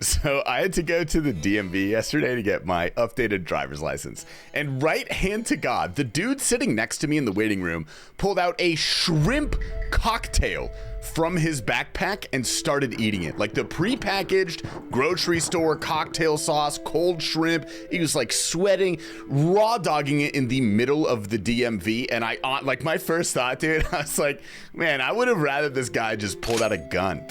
So I had to go to the DMV yesterday to get my updated driver's license. And right hand to God, the dude sitting next to me in the waiting room pulled out a shrimp cocktail from his backpack and started eating it. Like the prepackaged grocery store cocktail sauce, cold shrimp. He was like sweating, raw dogging it in the middle of the DMV. And like my first thought, dude, I was like, man, I would have rather this guy just pulled out a gun.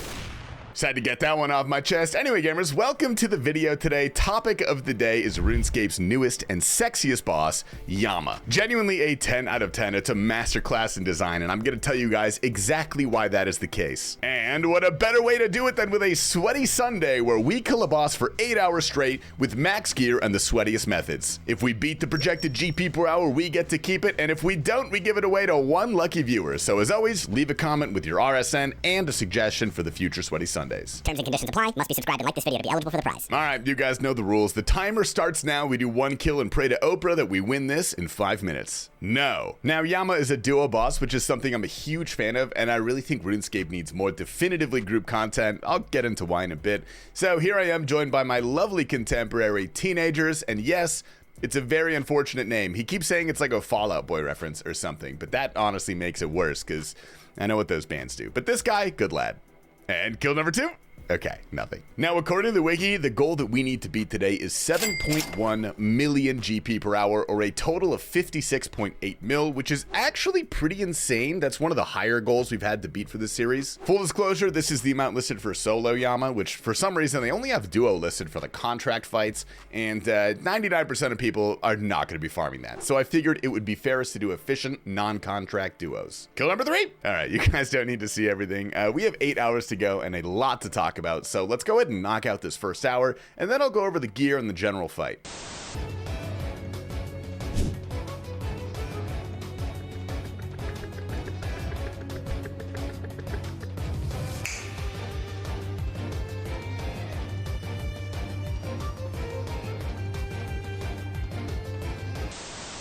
Just had to get that one off my chest. Anyway, gamers, welcome to the video today. Topic of the day is RuneScape's newest and sexiest boss, Yama. Genuinely a 10 out of 10. It's a masterclass in design, and I'm going to tell you guys exactly why that is the case. And what a better way to do it than with a sweaty Sunday where we kill a boss for 8 hours straight with max gear and the sweatiest methods. If we beat the projected GP per hour, we get to keep it, and if we don't, we give it away to one lucky viewer. So as always, leave a comment with your RSN and a suggestion for the future sweaty Sundays. Terms and conditions apply. Must be subscribed and like this video to be eligible for the prize. All right, you guys know the rules. The timer starts now. We do one kill and pray to Oprah that we win this in 5 minutes. No. Now, Yama is a duo boss, which is something I'm a huge fan of, and I really think RuneScape needs more definitively group content. I'll get into why in a bit. So here I am, joined by my lovely contemporary teenagers, and yes, it's a very unfortunate name. He keeps saying it's like a Fall Out Boy reference or something, but that honestly makes it worse, because I know what those bands do. But this guy, good lad. And kill number 2? Okay, nothing. Now, according to the wiki, the goal that we need to beat today is 7.1 million GP per hour, or a total of 56.8 mil, which is actually pretty insane. That's one of the higher goals we've had to beat for this series. Full disclosure, this is the amount listed for solo Yama, which for some reason they only have duo listed for the contract fights, and 99% of people are not going to be farming that. So I figured it would be fairest to do efficient, non-contract duos. Kill number 3? All right, you guys don't need to see everything. We have 8 hours to go and a lot to talk about, so let's go ahead and knock out this first hour, and then I'll go over the gear and the general fight.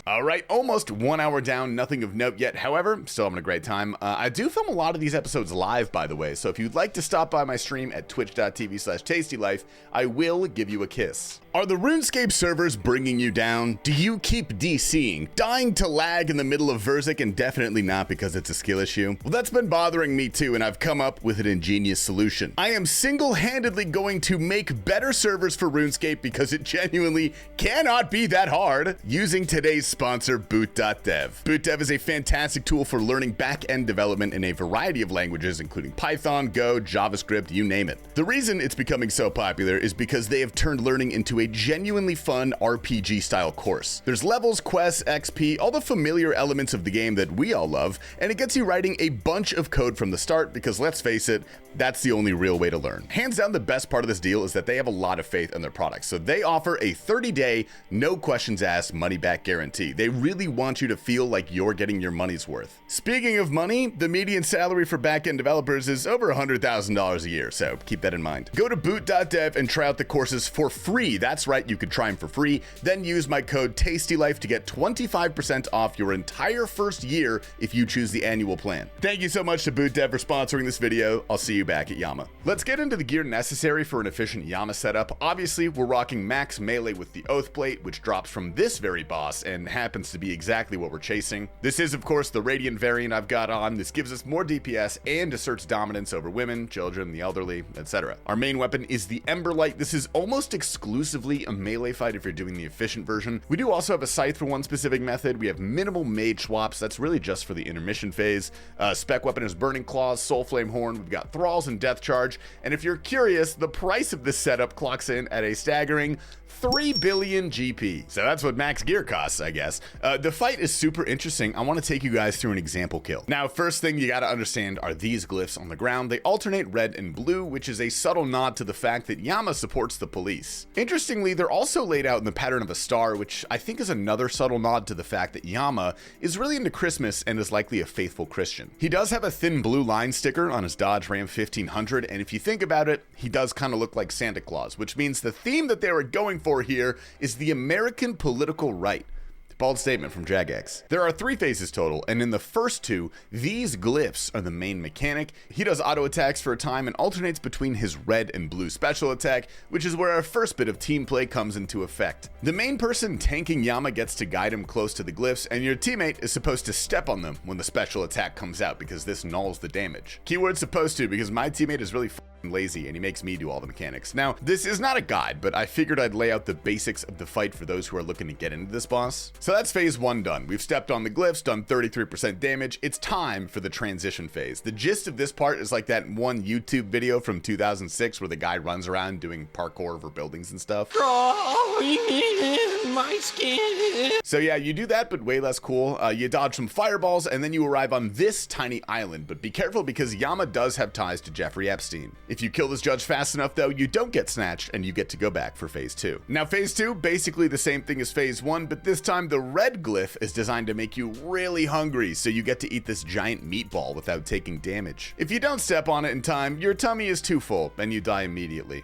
All right, almost 1 hour down, nothing of note yet. However, still having a great time. I do film a lot of these episodes live, by the way, so if you'd like to stop by my stream at twitch.tv/TastyLife, I will give you a kiss. Are the RuneScape servers bringing you down? Do you keep DCing? Dying to lag in the middle of Verzik, and definitely not because it's a skill issue? Well, that's been bothering me too, and I've come up with an ingenious solution. I am single-handedly going to make better servers for RuneScape because it genuinely cannot be that hard, using today's sponsor, Boot.dev. Boot.dev is a fantastic tool for learning back-end development in a variety of languages, including Python, Go, JavaScript, you name it. The reason it's becoming so popular is because they have turned learning into a genuinely fun RPG-style course. There's levels, quests, XP, all the familiar elements of the game that we all love, and it gets you writing a bunch of code from the start because, let's face it, that's the only real way to learn. Hands down, the best part of this deal is that they have a lot of faith in their products. So they offer a 30-day, no questions asked, money-back guarantee. They really want you to feel like you're getting your money's worth. Speaking of money, the median salary for back-end developers is over $100,000 a year, so keep that in mind. Go to boot.dev and try out the courses for free. That's right, you could try them for free. Then use my code TastyLife to get 25% off your entire first year if you choose the annual plan. Thank you so much to BootDev for sponsoring this video. I'll see you back at Yama. Let's get into the gear necessary for an efficient Yama setup. Obviously, we're rocking max melee with the Oath Plate, which drops from this very boss and happens to be exactly what we're chasing. This is, of course, the Radiant variant I've got on. This gives us more DPS and asserts dominance over women, children, the elderly, etc. Our main weapon is the Emberlight. This is almost exclusively a melee fight if you're doing the efficient version. We do also have a scythe for one specific method. We have minimal mage swaps. That's really just for the intermission phase. Spec weapon is Burning Claws, Soul Flame Horn. We've got Thralls and Death Charge. And if you're curious, the price of this setup clocks in at a staggering 3 billion GP. So that's what max gear costs, I guess. The fight is super interesting. I want to take you guys through an example kill. Now, first thing you got to understand are these glyphs on the ground. They alternate red and blue, which is a subtle nod to the fact that Yama supports the police. Interestingly, they're also laid out in the pattern of a star, which I think is another subtle nod to the fact that Yama is really into Christmas and is likely a faithful Christian. He does have a thin blue line sticker on his Dodge Ram 1500, and if you think about it, he does kind of look like Santa Claus, which means the theme that they were going for here is the American political right. Bald statement from Jagex. There are 3 phases total, and in the first 2, these glyphs are the main mechanic. He does auto attacks for a time and alternates between his red and blue special attack, which is where our first bit of team play comes into effect. The main person tanking Yama gets to guide him close to the glyphs, and your teammate is supposed to step on them when the special attack comes out because this nulls the damage. Keyword supposed to, because my teammate is really lazy and he makes me do all the mechanics. Now, this is not a guide, but I figured I'd lay out the basics of the fight for those who are looking to get into this boss. So that's phase 1 done. We've stepped on the glyphs, done 33% damage. It's time for the transition phase. The gist of this part is like that one YouTube video from 2006 where the guy runs around doing parkour over buildings and stuff. Crawling in my skin. So yeah, you do that, but way less cool. You dodge some fireballs and then you arrive on this tiny island, but be careful because Yama does have ties to Jeffrey Epstein. If you kill this judge fast enough though, you don't get snatched and you get to go back for phase 2. Now phase 2, basically the same thing as phase 1, but this time the red glyph is designed to make you really hungry, so you get to eat this giant meatball without taking damage. If you don't step on it in time, your tummy is too full and you die immediately.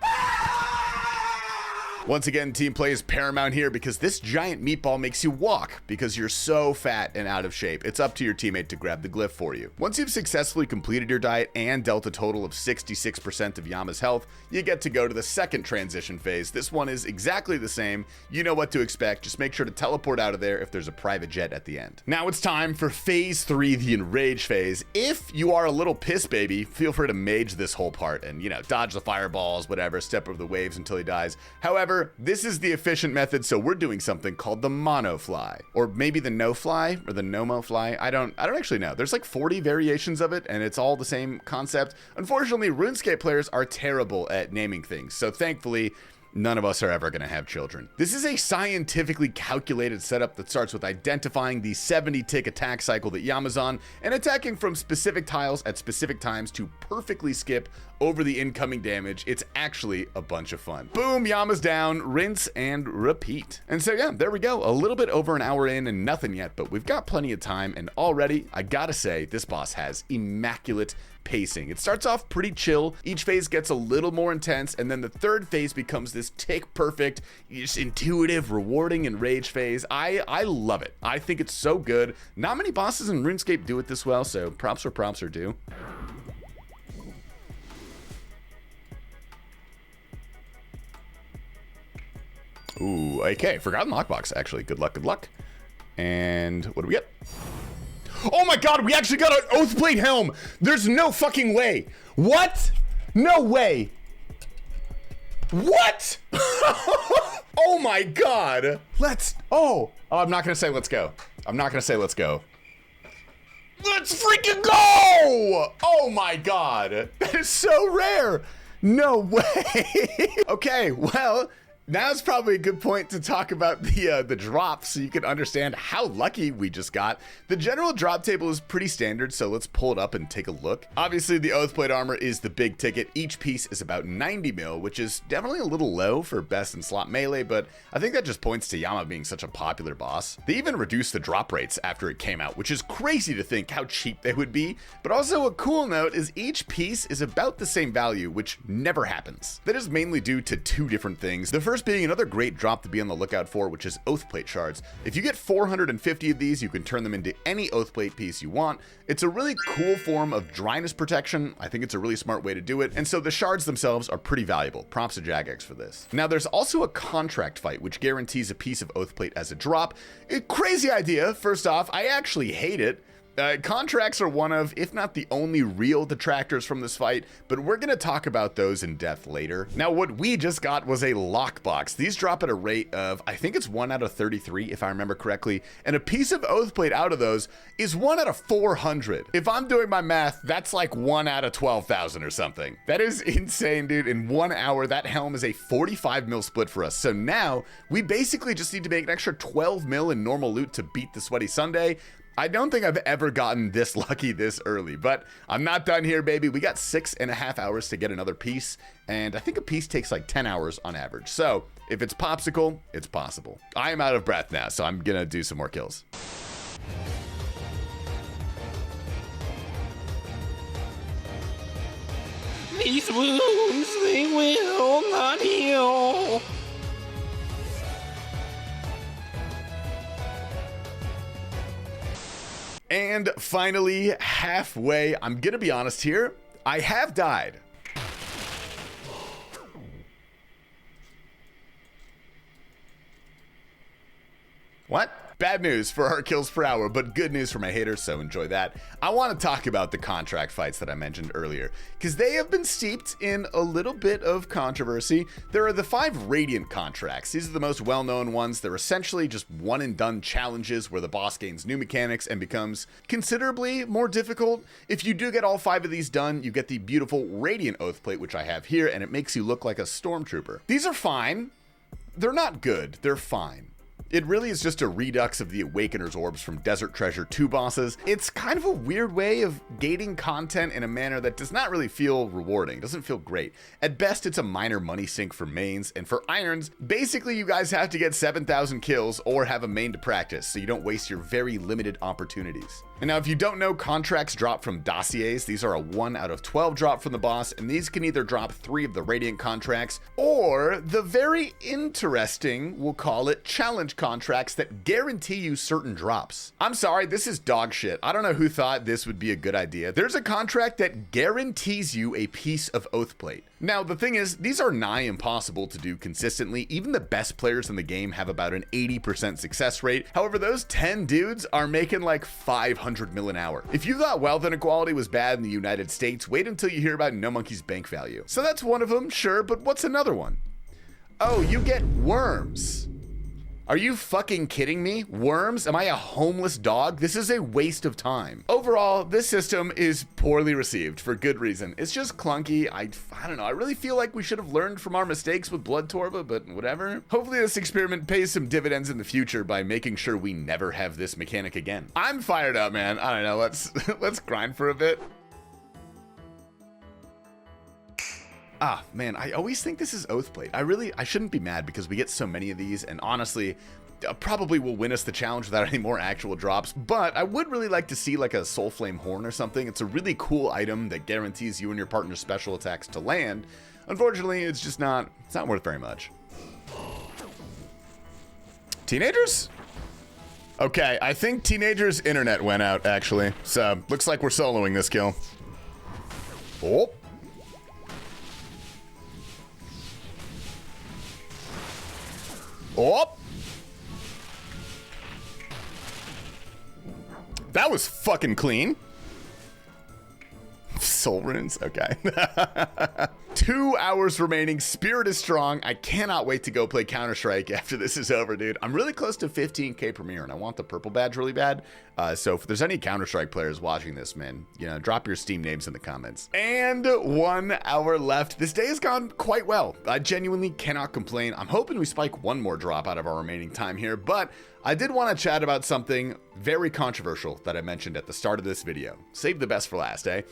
Once again, team play is paramount here because this giant meatball makes you walk because you're so fat and out of shape. It's up to your teammate to grab the glyph for you. Once you've successfully completed your diet and dealt a total of 66% of Yama's health, you get to go to the second transition phase. This one is exactly the same. You know what to expect. Just make sure to teleport out of there if there's a private jet at the end. Now it's time for phase 3, the enrage phase. If you are a little piss baby, feel free to mage this whole part and, you know, dodge the fireballs, whatever, step over the waves until he dies. However, this is the efficient method, so we're doing something called the mono fly, or maybe the no fly or the nomo fly. I don't actually know. There's like 40 variations of it and it's all the same concept. Unfortunately, RuneScape players are terrible at naming things, so thankfully none of us are ever going to have children. This is a scientifically calculated setup that starts with identifying the 70-tick attack cycle that Yama's on and attacking from specific tiles at specific times to perfectly skip over the incoming damage. It's actually a bunch of fun. Boom, Yama's down, rinse and repeat. And so yeah, there we go. A little bit over an hour in and nothing yet, but we've got plenty of time, and already, I gotta say, this boss has immaculate pacing. It starts off pretty chill, each phase gets a little more intense, and then the third phase becomes this tick perfect, just intuitive, rewarding enrage phase. I love it. I think it's so good. Not many bosses in RuneScape do it this well, so props where props are due. Ooh, okay, Forgotten Lockbox, actually. Good luck, good luck. And what do we get? Oh my god, we actually got an Oathblade helm! There's no fucking way! What? No way! What? Oh my god! Oh, I'm not gonna say let's go. I'm not gonna say let's go. Let's freaking go! Oh my god! That is so rare! No way! Okay, well, now's probably a good point to talk about the drop so you can understand how lucky we just got. The general drop table is pretty standard, so let's pull it up and take a look. Obviously, the Oathblade armor is the big ticket. Each piece is about 90 mil, which is definitely a little low for best in slot melee, but I think that just points to Yama being such a popular boss. They even reduced the drop rates after it came out, which is crazy to think how cheap they would be. But also a cool note is each piece is about the same value, which never happens. That is mainly due to 2 different things. The first being another great drop to be on the lookout for, which is Oathplate shards. If you get 450 of these, you can turn them into any Oathplate piece you want. It's a really cool form of dryness protection. I think it's a really smart way to do it, and so the shards themselves are pretty valuable. Props to Jagex for this. Now, there's also a contract fight, which guarantees a piece of Oathplate as a drop. A crazy idea. First off, I actually hate it. Contracts are one of, if not the only real detractors from this fight, but we're going to talk about those in depth later. Now, what we just got was a lockbox. These drop at a rate of, I think it's 1 out of 33, if I remember correctly, and a piece of Oathplate out of those is 1 out of 400. If I'm doing my math, that's like 1 out of 12,000 or something. That is insane, dude. In 1 hour, that helm is a 45 mil split for us. So now, we basically just need to make an extra 12 mil in normal loot to beat the Sweaty Sunday. I don't think I've ever gotten this lucky this early, but I'm not done here, baby. We got 6.5 hours to get another piece, and I think a piece takes like 10 hours on average. So if it's popsicle, it's possible. I am out of breath now, so I'm gonna do some more kills. These wounds, they will not heal. And finally, halfway, I'm gonna be honest here, I have died. What? Bad news for our kills per hour, but good news for my haters, so enjoy that. I want to talk about the contract fights that I mentioned earlier, because they have been steeped in a little bit of controversy. There are the 5 Radiant contracts. These are the most well-known ones. They're essentially just one-and-done challenges where the boss gains new mechanics and becomes considerably more difficult. If you do get all 5 of these done, you get the beautiful Radiant Oath Plate, which I have here, and it makes you look like a stormtrooper. These are fine. They're not good. They're fine. It really is just a redux of the Awakener's Orbs from Desert Treasure 2 bosses. It's kind of a weird way of gating content in a manner that does not really feel rewarding. It doesn't feel great. At best, it's a minor money sink for mains, and for irons, basically you guys have to get 7,000 kills or have a main to practice, so you don't waste your very limited opportunities. And now, if you don't know, contracts drop from dossiers. These are a 1 out of 12 drop from the boss, and these can either drop 3 of the Radiant contracts, or the very interesting, we'll call it, challenge contracts that guarantee you certain drops. I'm sorry, this is dog shit. I don't know who thought this would be a good idea. There's a contract that guarantees you a piece of Oath Plate. Now, the thing is, these are nigh impossible to do consistently. Even the best players in the game have about an 80% success rate. However, those 10 dudes are making like 500 mil an hour. If you thought wealth inequality was bad in the United States, wait until you hear about No Monkey's bank value. So that's one of them, sure, but what's another one? Oh, you get worms. Are you fucking kidding me? Worms? Am I a homeless dog? This is a waste of time. Overall, this system is poorly received for good reason. It's just clunky. I don't know. I really feel like we should have learned from our mistakes with Blood Torva, but whatever. Hopefully this experiment pays some dividends in the future by making sure we never have this mechanic again. I'm fired up, man. I don't know. Let's grind for a bit. Ah, man, I always think this is Oath Plate. I shouldn't be mad because we get so many of these, and honestly, probably will win us the challenge without any more actual drops, but I would really like to see like a Soul Flame Horn or something. It's a really cool item that guarantees you and your partner's special attacks to land. Unfortunately, it's not worth very much. Teenagers? Okay, I think Teenager's internet went out, actually, so looks like we're soloing this kill. Oh. Oh! That was fucking clean. Soul runes, okay. 2 hours remaining. Spirit is strong. I cannot wait to go play Counter-Strike after this is over, dude. I'm really close to 15k Premier, and I want the purple badge really bad. So if there's any Counter-Strike players watching this, man, drop your Steam names in the comments. And 1 hour left. This day has gone quite well. I genuinely cannot complain. I'm hoping we spike one more drop out of our remaining time here, but I did want to chat about something very controversial that I mentioned at the start of this video. Save the best for last, eh?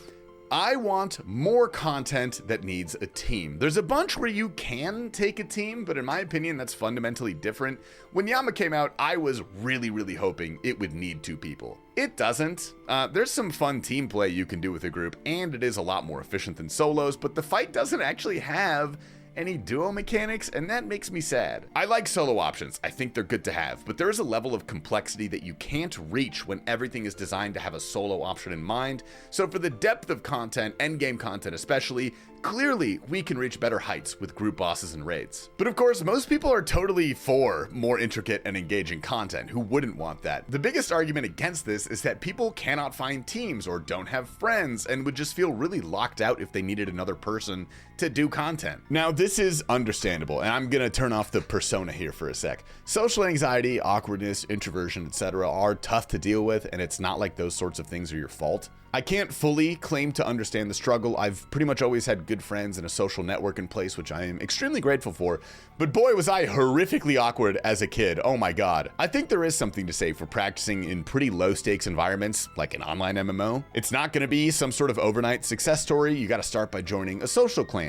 I want more content that needs a team. There's a bunch where you can take a team, but in my opinion, that's fundamentally different. When Yama came out, I was really hoping it would need 2 people. It doesn't. There's some fun team play you can do with a group, and it is a lot more efficient than solos, but the fight doesn't actually have any duo mechanics, and that makes me sad. I like solo options. I think they're good to have, but there is a level of complexity that you can't reach when everything is designed to have a solo option in mind. So for the depth of content, endgame content especially, clearly we can reach better heights with group bosses and raids. But of course, most people are totally for more intricate and engaging content. Who wouldn't want that? The biggest argument against this is that people cannot find teams or don't have friends and would just feel really locked out if they needed another person to do content. Now, this is understandable, and I'm gonna turn off the persona here for a sec. Social anxiety, awkwardness, introversion, etc. are tough to deal with, and it's not like those sorts of things are your fault. I can't fully claim to understand the struggle. I've pretty much always had good friends and a social network in place, which I am extremely grateful for. But boy, was I horrifically awkward as a kid. Oh my god. I think there is something to say for practicing in pretty low stakes environments, like an online MMO. It's not gonna be some sort of overnight success story. You gotta start by joining a social clan,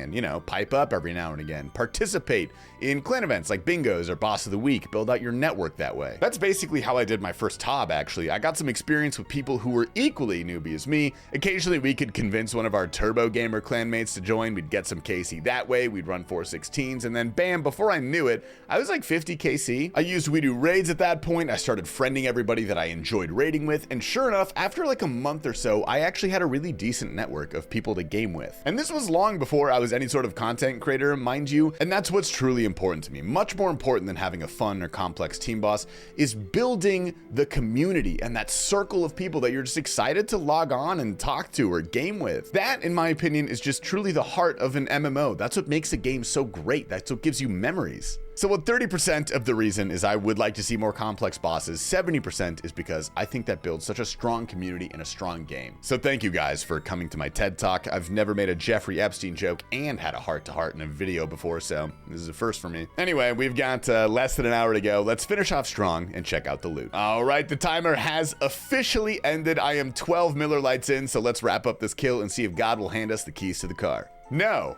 pipe up every now and again, participate in clan events like bingos or boss of the week, build out your network that way. That's basically how I did my first TOB, actually. I got some experience with people who were equally newbie as me, me. Occasionally we could convince one of our Turbo Gamer clanmates to join. We'd get some KC that way. We'd run 416s, and then bam, before I knew it, I was like 50 KC. I used We Do Raids at that point. I started friending everybody that I enjoyed raiding with, and sure enough, after like a month or so, I actually had a really decent network of people to game with. And this was long before I was any sort of content creator, mind you, and that's what's truly important to me. Much more important than having a fun or complex team boss is building the community and that circle of people that you're just excited to log on and talk to or game with. That, in my opinion, is just truly the heart of an MMO. That's what makes a game so great. That's what gives you memories. So what 30% of the reason is I would like to see more complex bosses, 70% is because I think that builds such a strong community and a strong game. So thank you guys for coming to my TED Talk. I've never made a Jeffrey Epstein joke and had a heart-to-heart in a video before, so this is a first for me. Anyway, we've got less than an hour to go. Let's finish off strong and check out the loot. All right, the timer has officially ended. I am 12 Miller Lights in, so let's wrap up this kill and see if God will hand us the keys to the car. No.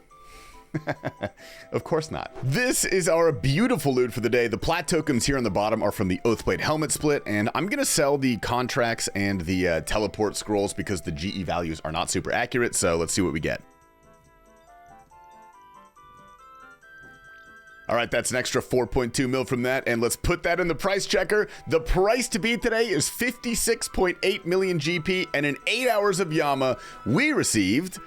Of course not. This is our beautiful loot for the day. The plat tokens here on the bottom are from the Oathblade helmet split, and I'm gonna sell the contracts and the teleport scrolls because the GE values are not super accurate, so let's see what we get. All right, that's an extra 4.2 mil from that, and let's put that in the price checker. The price to beat today is 56.8 million GP, and in 8 hours of Yama, we received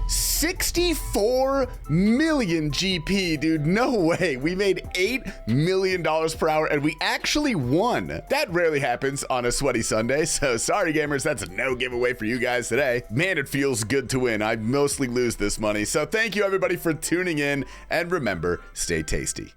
64 million GP, dude. No way. We made $8 million per hour and we actually won. That rarely happens on a sweaty Sunday, so sorry gamers, that's a no giveaway for you guys today. Man, it feels good to win. I mostly lose this money. So thank you everybody for tuning in, and remember, stay tasty.